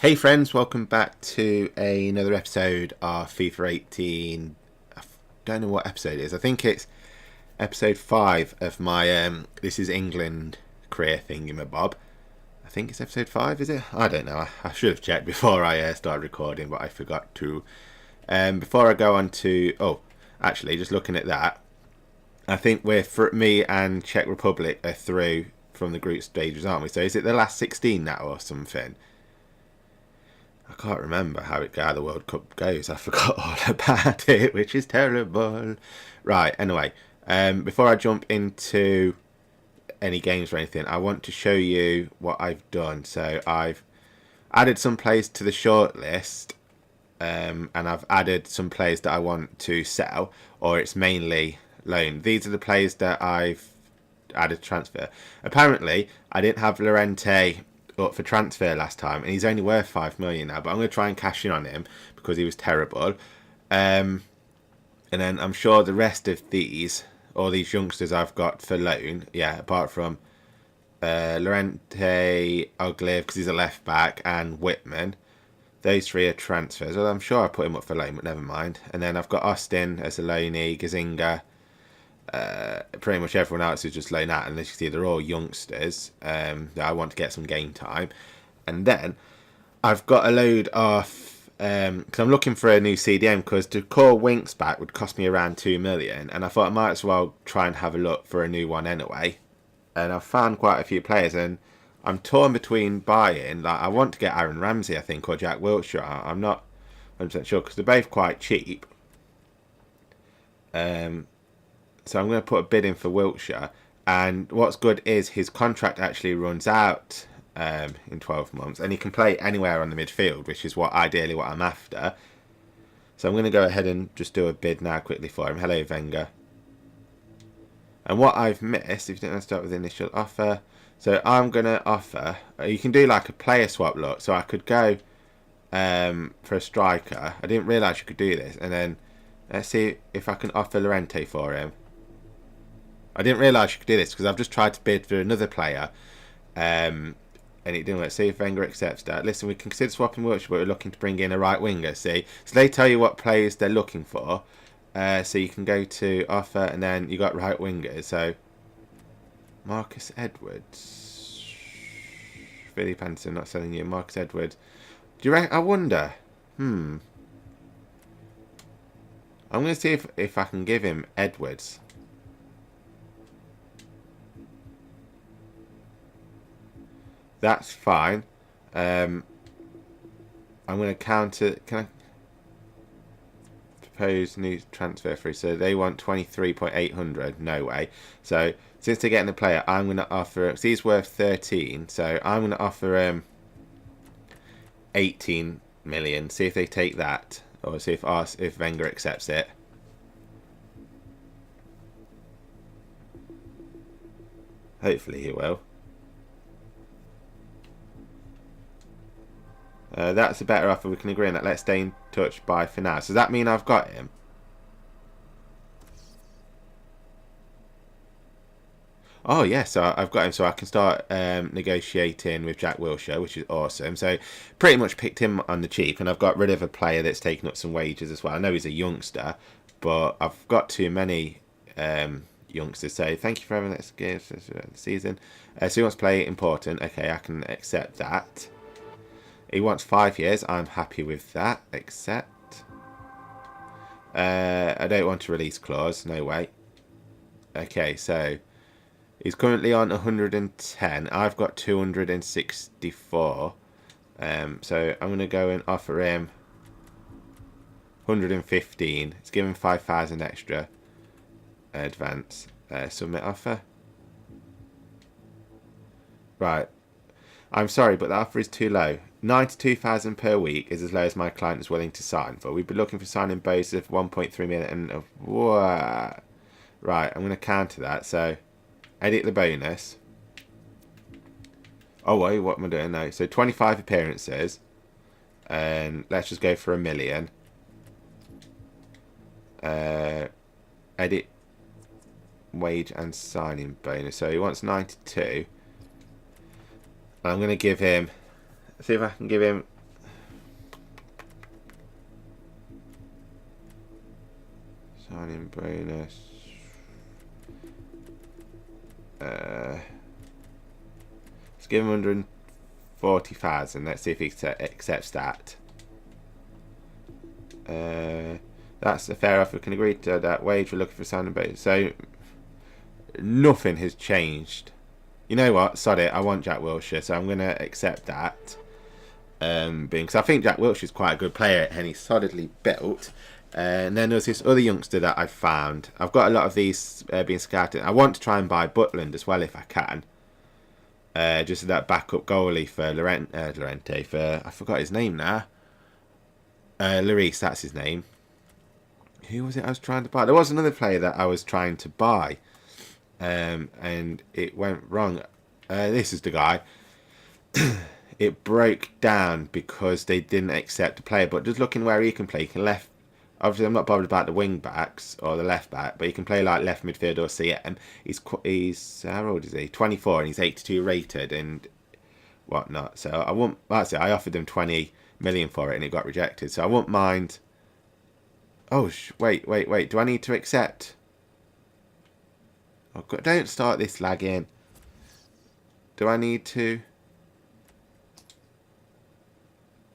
Hey friends, welcome back to another episode of FIFA 18. I don't know what episode it is. I think it's episode 5 of my This is England career thingamabob. I think it's episode 5, is it? I don't know. I should have checked before I started recording, but I forgot to. Before I go on to... Oh, actually, just looking at that, I think me and Czech Republic are through from the group stages, aren't we? So is it the last 16 now or something? I can't remember how the World Cup goes. I forgot all about it, which is terrible. Right, anyway, before I jump into any games or anything, I want to show you what I've done. So I've added some players to the shortlist, and I've added some players that I want to sell, or it's mainly loan. These are the players that I've added transfer. Apparently, I didn't have Llorente up for transfer last time, and he's only worth 5 million now, but I'm going to try and cash in on him because he was terrible. And then I'm sure the rest of all these youngsters I've got for loan, apart from Llorente, Ogliv, because he's a left back, and Whitman, those 3 are transfers. Well, I'm sure I put him up for loan, but never mind. And then I've got Austin as a loanee, Gazinga, pretty much everyone else is just loan out, and as you see, they're all youngsters that I want to get some game time. And then I've got a load of because I'm looking for a new CDM, because to call Winks back would cost me around 2 million, and I thought I might as well try and have a look for a new one anyway. And I've found quite a few players, and I'm torn between buying, like I want to get Aaron Ramsey, I think, or Jack Wilshere. I'm not 100% sure because they're both quite cheap. So I'm going to put a bid in for Wilshere, and what's good is his contract actually runs out in 12 months, and he can play anywhere on the midfield, which is ideally what I'm after. So I'm going to go ahead and just do a bid now quickly for him. Hello, Wenger. And what I've missed, if you don't start with the initial offer, so I'm going to offer, you can do like a player swap look, so I could go for a striker. I didn't realise you could do this, and then let's see if I can offer Llorente for him. I didn't realise you could do this because I've just tried to bid for another player, and it didn't work. See if Wenger accepts that. Listen, we can consider swapping Wilshere, but we're looking to bring in a right winger. See, so they tell you what players they're looking for. So you can go to offer, and then you got right wingers. So Marcus Edwards, Philip Anderson, not selling you. Marcus Edwards. Do you reckon? I wonder. I'm going to see if I can give him Edwards. That's fine. I'm going to counter. Can I propose new transfer fee? So they want 23,800. No way. So since they're getting the player, I'm going to offer. So he's worth 13. So I'm going to offer 18 million. See if they take that, or see if Wenger accepts it. Hopefully he will. That's a better offer. We can agree on that. Let's stay in touch. Bye for now. So does that mean I've got him? Oh, yeah, so I've got him. So I can start negotiating with Jack Wilshere, which is awesome. So pretty much picked him on the cheap, and I've got rid of a player that's taken up some wages as well. I know he's a youngster, but I've got too many youngsters. So thank you for having this season. So he wants to play important. Okay, I can accept that. He wants 5 years. I'm happy with that. Accept. I don't want a release clause. No way. Okay, so he's currently on 110. I've got 264. So I'm going to go and offer him 115. It's given 5,000 extra advance. Submit offer. Right. I'm sorry, but the offer is too low. 92,000 per week is as low as my client is willing to sign for. We'd be looking for signing bonus of 1.3 million. What? Right, I'm going to counter that. So, edit the bonus. Oh, wait, what am I doing now? So, 25 appearances. And let's just go for 1 million. Edit wage and signing bonus. So, he wants 92. I'm going to give him, see if I can give him signing bonus. Let's give him 140,000. Let's see if he accepts that. That's a fair offer. We can agree to that wage. We're looking for a signing bonus. So nothing has changed. You know what? Sorry, I want Jack Wilshere, so I'm going to accept that. Because I think Jack Wilshere's quite a good player and he's solidly built. And then there's this other youngster that I've found. I've got a lot of these being scouted. I want to try and buy Butland as well if I can. Just that backup goalie for Lorente. For I forgot his name now. Lloris, that's his name. Who was it I was trying to buy? There was another player that I was trying to buy. And it went wrong. This is the guy. It broke down because they didn't accept a player. But just looking where he can play, he can left. Obviously, I'm not bothered about the wing backs or the left back, but he can play like left midfield or CM. He's how old is he? 24, and he's 82 rated and whatnot. So I won't. That's it. I offered them 20 million for it, and it got rejected. So I won't mind. Oh wait. Do I need to accept? Oh God, don't start this lagging. Do I need to?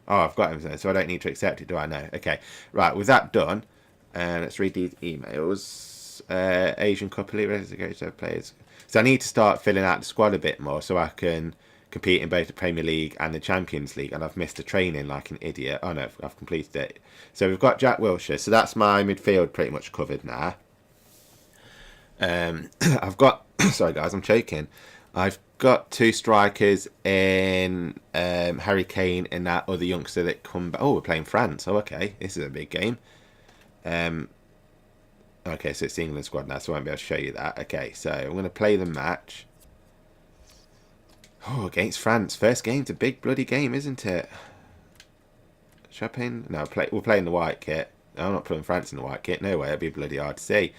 Oh, I've got him there, so I don't need to accept it, do I? No. Okay. Right, with that done, let's read these emails. Asian Cup Elite Relegation players. So I need to start filling out the squad a bit more so I can compete in both the Premier League and the Champions League. And I've missed a training like an idiot. Oh, no, I've completed it. So we've got Jack Wilshere. So that's my midfield pretty much covered now. I've got... Sorry, guys, I'm choking. I've got two strikers in Harry Kane and that other youngster that come back. Oh, we're playing France. Oh, okay. This is a big game. Okay, so it's the England squad now, so I won't be able to show you that. Okay, so I'm going to play the match. Oh, against France. First game's a big bloody game, isn't it? Should I play in... No, we're playing the white kit. No, I'm not putting France in the white kit. No way, it'd be bloody hard to see.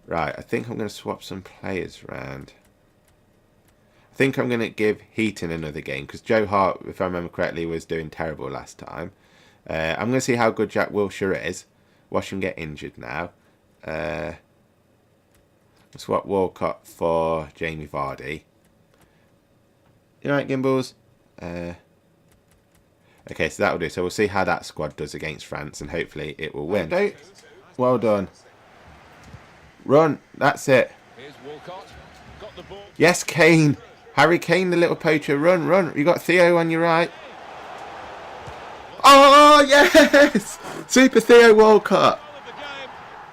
Right, I think I'm going to swap some players around. I think I'm going to give Heaton another game because Joe Hart, if I remember correctly, was doing terrible last time. I'm going to see how good Jack Wilshere is. Watch him get injured now. Swap Walcott for Jamie Vardy. You alright, Gimbals? Okay, so that'll do. So we'll see how that squad does against France and hopefully it will win. Well done. Run. That's it. Yes, Kane. Harry Kane, the little poacher. Run, run. You got Theo on your right. Oh, yes! Super Theo Walcott.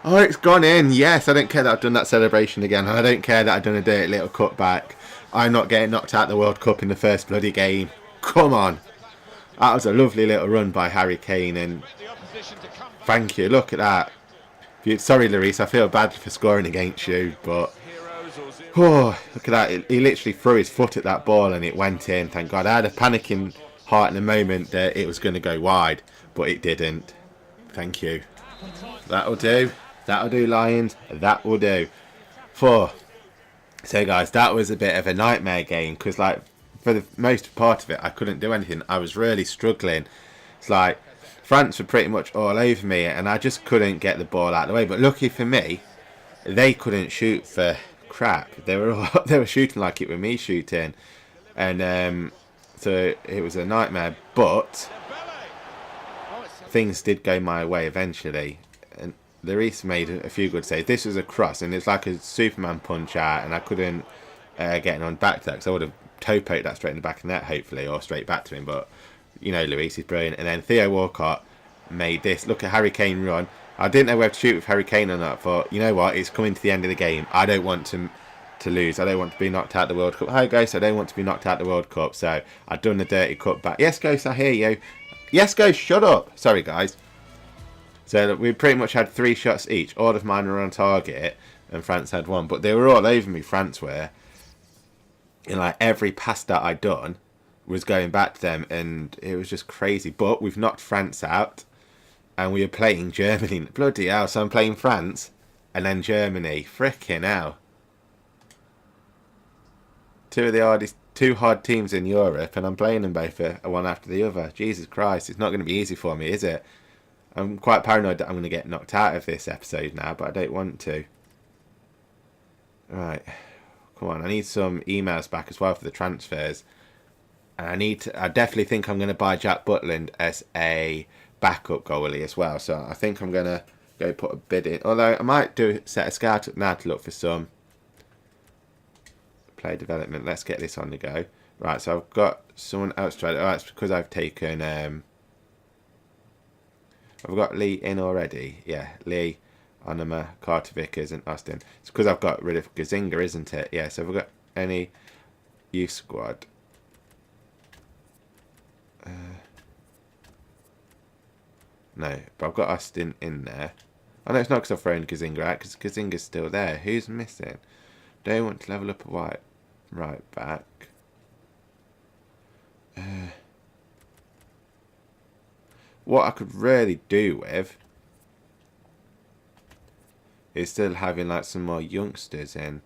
Oh, it's gone in. Yes, I don't care that I've done that celebration again. I don't care that I've done a dirty little cutback. I'm not getting knocked out of the World Cup in the first bloody game. Come on. That was a lovely little run by Harry Kane. And thank you. Look at that. Sorry, Lloris. I feel bad for scoring against you, but... Oh, look at that. He literally threw his foot at that ball and it went in. Thank God. I had a panicking heart in the moment that it was going to go wide, but it didn't. Thank you. That'll do. That'll do, Lions. That will do. So, guys, that was a bit of a nightmare game because, like, for the most part of it, I couldn't do anything. I was really struggling. It's like France were pretty much all over me and I just couldn't get the ball out of the way. But lucky for me, they couldn't shoot for... crap. They were shooting like it was me shooting, and so it was a nightmare. But things did go my way eventually, and Lloris made a few good saves. This was a cross, and it's like a Superman punch out, and I couldn't get on back to that because I would have toe poked that straight in the back of the net, hopefully, or straight back to him. But you know, Lloris is brilliant. And then Theo Walcott made this. Look at Harry Kane run. I didn't know where to shoot with Harry Kane or not, but you know what? It's coming to the end of the game. I don't want to lose. I don't want to be knocked out of the World Cup. Hi, guys. I don't want to be knocked out of the World Cup. So I've done the dirty cut back. Yes, Ghost, I hear you. Yes, Ghost, shut up. Sorry, guys. So we pretty much had 3 shots each. All of mine were on target, and France had 1. But they were all over me, France were. And like every pass that I'd done was going back to them, and it was just crazy. But we've knocked France out. And we are playing Germany. Bloody hell. So I'm playing France and then Germany. Frickin' hell. Two hard teams in Europe and I'm playing them both one after the other. Jesus Christ. It's not going to be easy for me, is it? I'm quite paranoid that I'm going to get knocked out of this episode now, but I don't want to. Right. Come on, I need some emails back as well for the transfers. And I definitely think I'm going to buy Jack Butland as a backup goalie as well. So I think I'm going to go put a bid in. Although I might set a scout up now to look for some player development. Let's get this on the go. Right, so I've got someone else trying. Oh, it's because I've taken... I've got Lee in already. Yeah, Lee, Onema, Carter Vickers and Austin. It's because I've got rid of Gazinga, isn't it? Yeah, so have we got any youth squad? No, but I've got Austin in there. Oh no, it's not because I've thrown Gazinga out, because Gazinga's still there. Who's missing? Don't want to level up a white right back. What I could really do with is still having like some more youngsters in.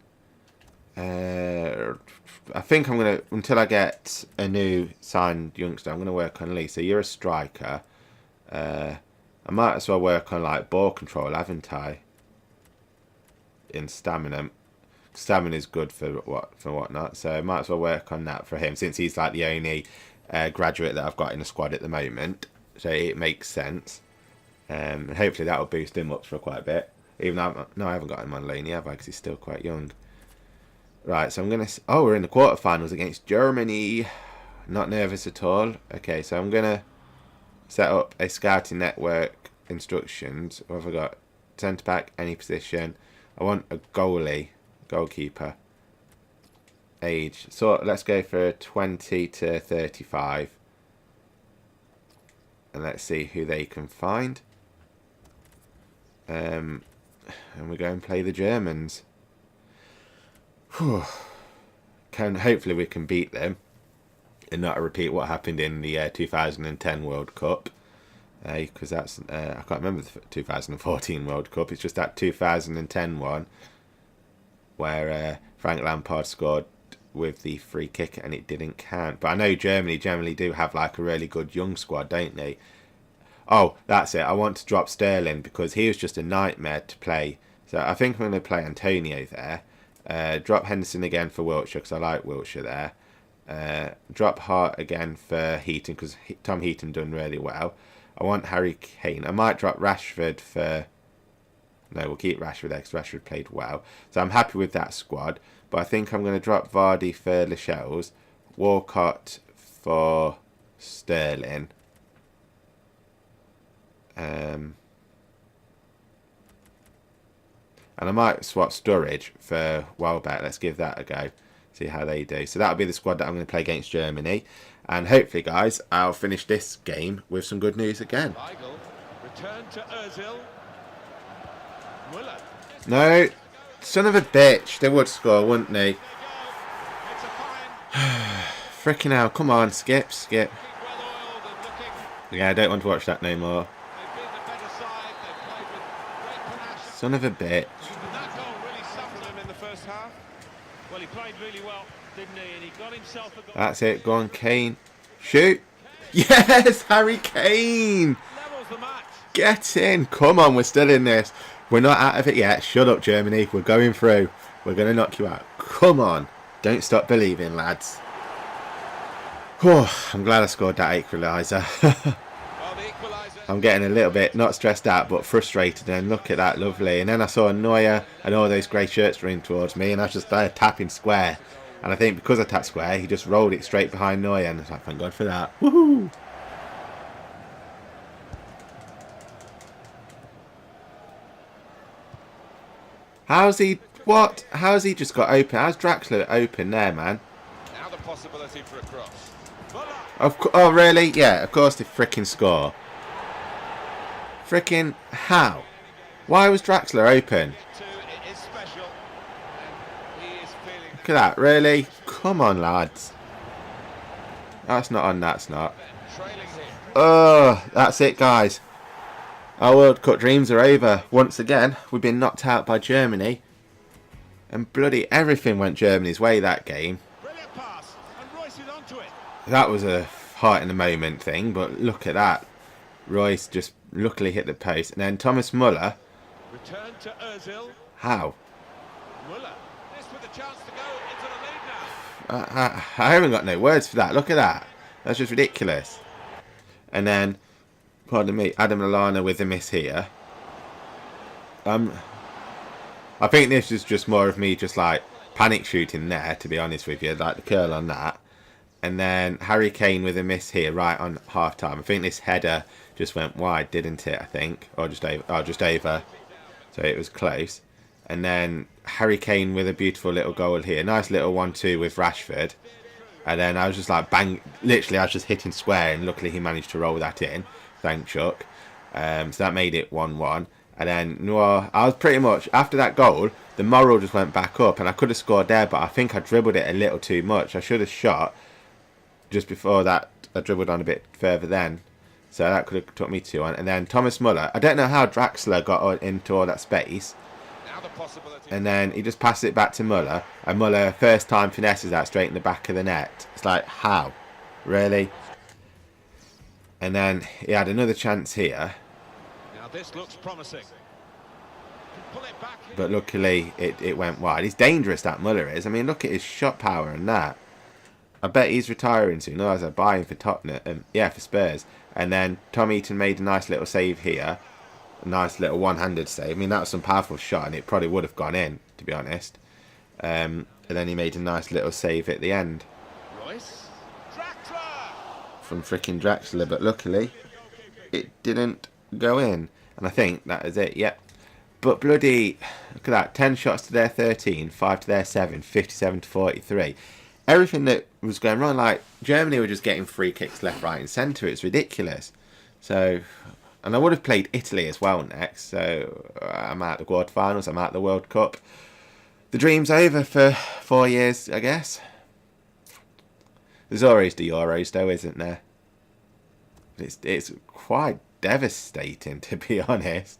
I think I'm gonna, until I get a new signed youngster, I'm gonna work on Lee. So you're a striker. I might as well work on like ball control, haven't I? In stamina. Stamina is good for whatnot. So I might as well work on that for him, since he's like the only graduate that I've got in the squad at the moment. So it makes sense. Hopefully that will boost him up for quite a bit. Even though I haven't got him on loan yet, because he's still quite young. Right, so I'm going to... Oh, we're in the quarterfinals against Germany. Not nervous at all. Okay, so I'm going to set up a scouting network instructions. What have I got? Centre back, any position. I want a goalkeeper. Age. So let's go for 20 to 35. And let's see who they can find. And we go and play the Germans. Hopefully we can beat them. And not repeat what happened in the 2010 World Cup. Because that's... I can't remember the 2014 World Cup. It's just that 2010 one. Where Frank Lampard scored with the free kick and it didn't count. But I know Germany generally do have like a really good young squad, don't they? Oh, that's it. I want to drop Sterling because he was just a nightmare to play. So I think I'm going to play Antonio there. Drop Henderson again for Wiltshire because I like Wiltshire there. Drop Hart again for Heaton because Tom Heaton done really well. I want Harry Kane. I might drop Rashford for... No, we'll keep Rashford there because Rashford played well. So I'm happy with that squad. But I think I'm going to drop Vardy for Lascelles. Walcott for Sterling. And I might swap Sturridge for Welbeck. Let's give that a go. See how they do. So that'll be the squad that I'm going to play against Germany. And hopefully, guys, I'll finish this game with some good news again. Return to Ozil. No, son of a bitch. They would score, wouldn't they? Frickin' hell. Come on, skip. Yeah, I don't want to watch that no more. Son of a bitch. That goal really suffered him in the first half. Well, he played really well, didn't he? And he got himself a goal. That's it. Go on, Kane. Shoot. Yes, Harry Kane. Levels the match. Get in. Come on, we're still in this. We're not out of it yet. Shut up, Germany. We're going through. We're going to knock you out. Come on. Don't stop believing, lads. Whew, I'm glad I scored that equaliser. I'm getting a little bit, not stressed out, but frustrated. And look at that, lovely. And then I saw Neuer and all those grey shirts running towards me. And I just started tapping square. And I think because I tapped square, he just rolled it straight behind Neuer. And I was like, thank God for that. Woohoo! How's he... What? How's he just got open? How's Draxler open there, man? Now the possibility for a cross. Oh, really? Yeah, of course they frickin' score. Frickin' how? Why was Draxler open? Look at that, really? Come on, lads. That's not on, that's not. Oh, that's it, guys. Our World Cup dreams are over. Once again, we've been knocked out by Germany. And bloody everything went Germany's way that game. That was a heart in the moment thing, but look at that. Royce just luckily hit the post. And then Thomas Muller. Return to Ozil. How? Muller. This with a chance to go into the lead now. I haven't got no words for that. Look at that. That's just ridiculous. And then, pardon me, Adam Lallana with a miss here. I think this is just more of me just like panic shooting there, to be honest with you, like the curl on that. And then Harry Kane with a miss here right on half time. I think this header just went wide, didn't it? I think, or just over. Oh, just over. So it was close. And then Harry Kane with a beautiful little goal here. Nice little 1-2 with Rashford. And then I was just like bang, literally I was just hitting square, and luckily he managed to roll that in. Thanks, Chuck. So that made it 1-1. And then Noir, I was pretty much, after that goal, the moral just went back up, and I could have scored there, but I think I dribbled it a little too much. I should have shot just before that. I dribbled on a bit further then. So that could have took me 2-1. And then Thomas Muller, I don't know how Draxler got into all that space. And then he just passed it back to Muller, and Muller first time finesses that straight in the back of the net. It's like, how? Really? And then he had another chance here. Now this looks promising. Pull it back. But luckily it went wide. He's dangerous, that Muller is. I mean, look at his shot power and that. I bet he's retiring soon. Otherwise I'd buy him for Tottenham. Yeah, for Spurs. And then Tom Eaton made a nice little save here. A nice little one-handed save. I mean, that was some powerful shot, and it probably would have gone in, to be honest. And then he made a nice little save at the end. Royce. Draxler. From freaking Draxler, but luckily it didn't go in. And I think that is it, yep. But bloody, look at that, 10 shots to their 13, 5 to their 7, 57 to 43. Everything that was going wrong, like Germany were just getting free kicks left, right and centre. It's ridiculous. So, and I would have played Italy as well next. So I'm out the quarterfinals, I'm out the World Cup. The dream's over for 4 years, I guess. There's always the Euros though, isn't there? It's quite devastating, to be honest,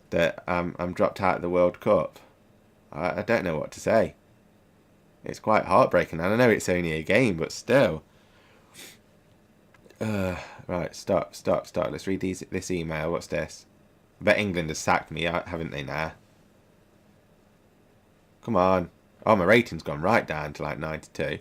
that I'm dropped out of the World Cup. I don't know what to say. It's quite heartbreaking. And I know it's only a game, but still. Right, stop. Let's read this email. What's this? I bet England has sacked me, haven't they now? Come on. Oh, my rating's gone right down to like 92.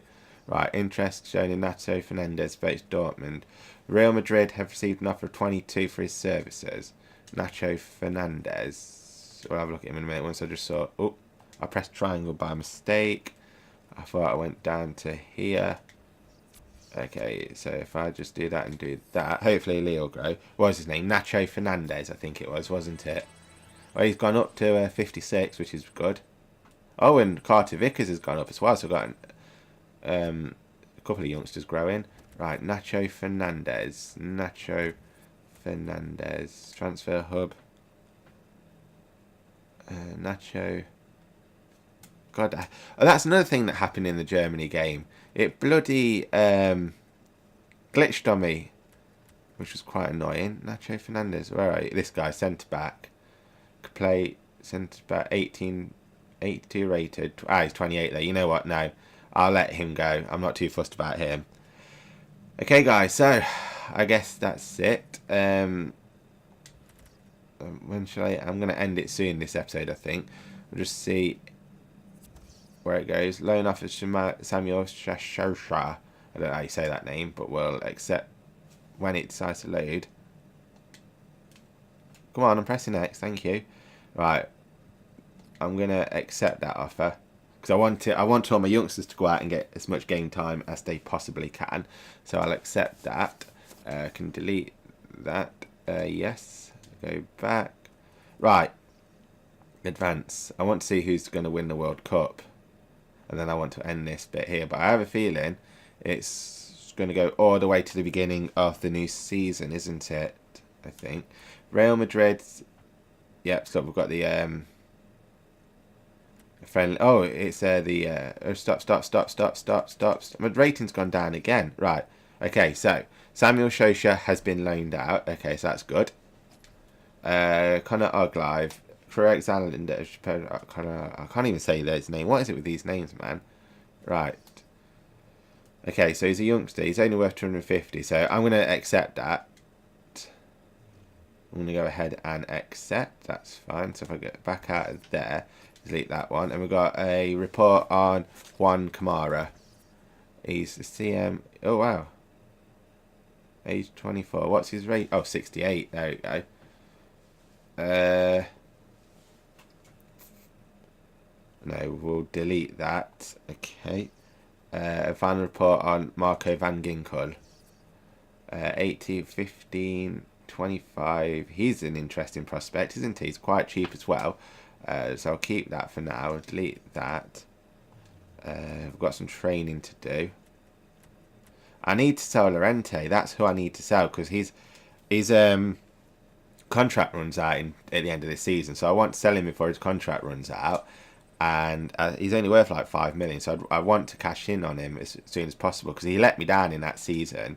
Right, interest shown in Nacho Fernandez based Dortmund. Real Madrid have received an offer of 22 for his services. Nacho Fernandez. We'll have a look at him in a minute once I just saw. Oh, I pressed triangle by mistake. I thought I went down to here. Okay, so if I just do that and do that, hopefully Lee will grow. What was his name? Nacho Fernandez, I think it was, wasn't it? Well, he's gone up to 56, which is good. Oh, and Carter Vickers has gone up as well, so I've got a couple of youngsters growing. Right, Nacho Fernandez. Transfer hub. Nacho. God, that's another thing that happened in the Germany game. It bloody glitched on me, which was quite annoying. Nacho Fernandez, where are you? This guy, centre back. Could play centre back, 82 rated. He's 28 there. You know what? No, I'll let him go. I'm not too fussed about him. Okay, guys. So I guess that's it. When shall I? I'm going to end it soon. This episode, I think. We'll just see where it goes. Loan offer Samuel Shashosha. I don't know how you say that name, but we'll accept when it decides to load. Come on, I'm pressing X. Thank you. Right, I'm gonna accept that offer because I want all my youngsters to go out and get as much game time as they possibly can. So I'll accept that. Can delete that. Yes. Go back. Right. Advance. I want to see who's going to win the World Cup. And then I want to end this bit here. But I have a feeling it's going to go all the way to the beginning of the new season, isn't it? I think. Real Madrid. Yep, so we've got the friendly. Oh, it's stop. My rating's gone down again. Right. Okay, so Samuel Shosha has been loaned out. Okay, so that's good. Connor Oglive. Correct Alexander. I can't even say his name. What is it with these names, man? Right. Okay, so he's a youngster. He's only worth 250, so I'm going to accept that. I'm going to go ahead and accept. That's fine. So if I get back out of there, delete that one. And we've got a report on Juan Kamara. He's the CM. Oh, wow. Age 24. What's his rate? Oh, 68. There we go. No, we'll delete that. Okay. A final report on Marco van Ginkel. 80, 15, 25. He's an interesting prospect, isn't he? He's quite cheap as well. So I'll keep that for now. Delete that. We've got some training to do. I need to sell Llorente. That's who I need to sell because his contract runs out at the end of this season. So I want to sell him before his contract runs out. And he's only worth like 5 million. So I want to cash in on him as soon as possible because he let me down in that season.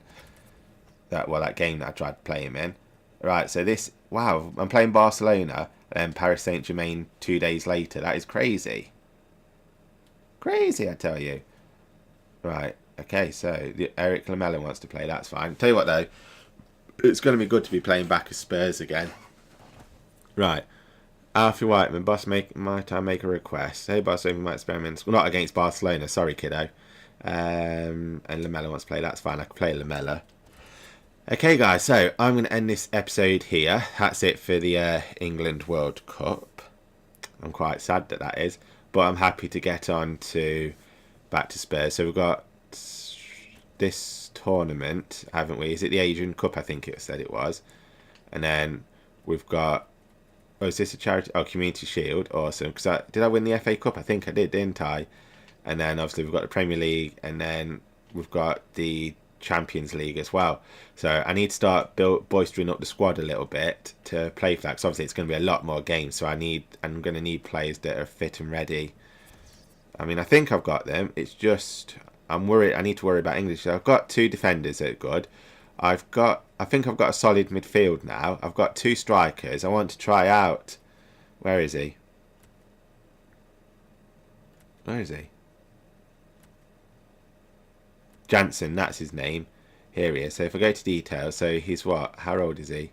That game that I tried to play him in. Right, so this... Wow, I'm playing Barcelona and Paris Saint-Germain 2 days later. That is crazy. Crazy, I tell you. Right, okay, so Eric Lamela wants to play. That's fine. Tell you what, though. It's going to be good to be playing back as Spurs again. Right. Alfie Whiteman, boss, might I make a request? Hey, boss, we might experiment. Well, not against Barcelona. Sorry, kiddo. And Lamela wants to play. That's fine. I can play Lamela. Okay, guys, so I'm going to end this episode here. That's it for the England World Cup. I'm quite sad that is, but I'm happy to get on to back to Spurs. So we've got this tournament, haven't we? Is it the Asian Cup? I think it said it was. And then we've got... Oh, is this a charity? Oh, Community Shield. Awesome. Because did I win the FA Cup? I think I did, didn't I? And then obviously we've got the Premier League, and then we've got the Champions League as well. So I need to start boistering up the squad a little bit to play for that. Because obviously it's going to be a lot more games. So I'm going to need players that are fit and ready. I mean, I think I've got them. It's just I'm worried. I need to worry about English. So I've got 2 defenders that are good. I think I've got a solid midfield now. I've got 2 strikers. I want to try out. Where is he? Where is he? Jansen, that's his name. Here he is. So if I go to details, so he's what? How old is he?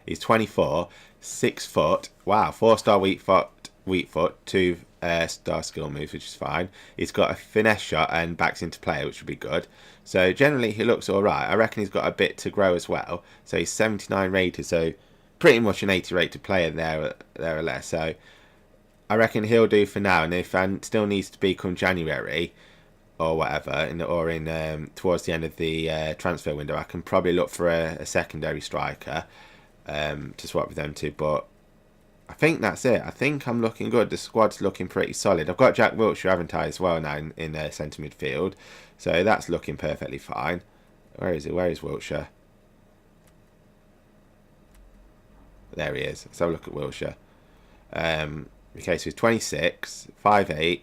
He's 24, 6 foot. Wow, 4-star weak foot, 2-star skill moves, which is fine. He's got a finesse shot and backs into play, which would be good. So generally he looks alright. I reckon he's got a bit to grow as well. So he's 79 rated, so pretty much an 80 rated player there or less. So I reckon he'll do for now. And if still needs to be come January or whatever, towards the end of the transfer window, I can probably look for a secondary striker to swap with them two. But I think that's it. I think I'm looking good. The squad's looking pretty solid. I've got Jack Wilshere, haven't I, as well now in centre midfield. So that's looking perfectly fine. Where is it? Where is Wilshere? There he is. Let's have a look at Wilshere. Okay, so he's 26, 5'8".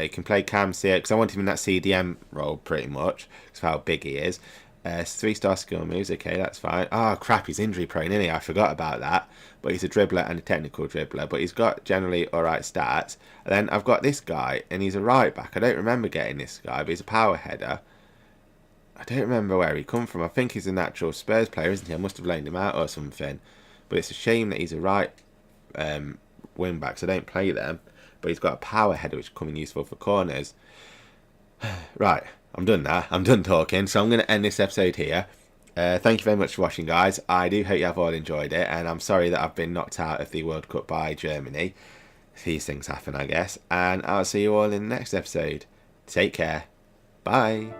He can play Cam CX because I want him in that CDM role pretty much because of how big he is. 3-star skill moves, okay, that's fine. Oh crap, he's injury prone, isn't he? I forgot about that. But he's a dribbler and a technical dribbler, but he's got generally alright stats. And then I've got this guy, and he's a right back. I don't remember getting this guy, but he's a power header. I don't remember where he come from. I think he's a natural Spurs player, isn't he? I must have loaned him out or something. But it's a shame that he's a right wing back, so I don't play them. But he's got a power header, which is coming useful for corners. Right, I'm done now. I'm done talking, so I'm going to end this episode here. Thank you very much for watching, guys. I do hope you have all enjoyed it, and I'm sorry that I've been knocked out of the World Cup by Germany. These things happen, I guess. And I'll see you all in the next episode. Take care. Bye.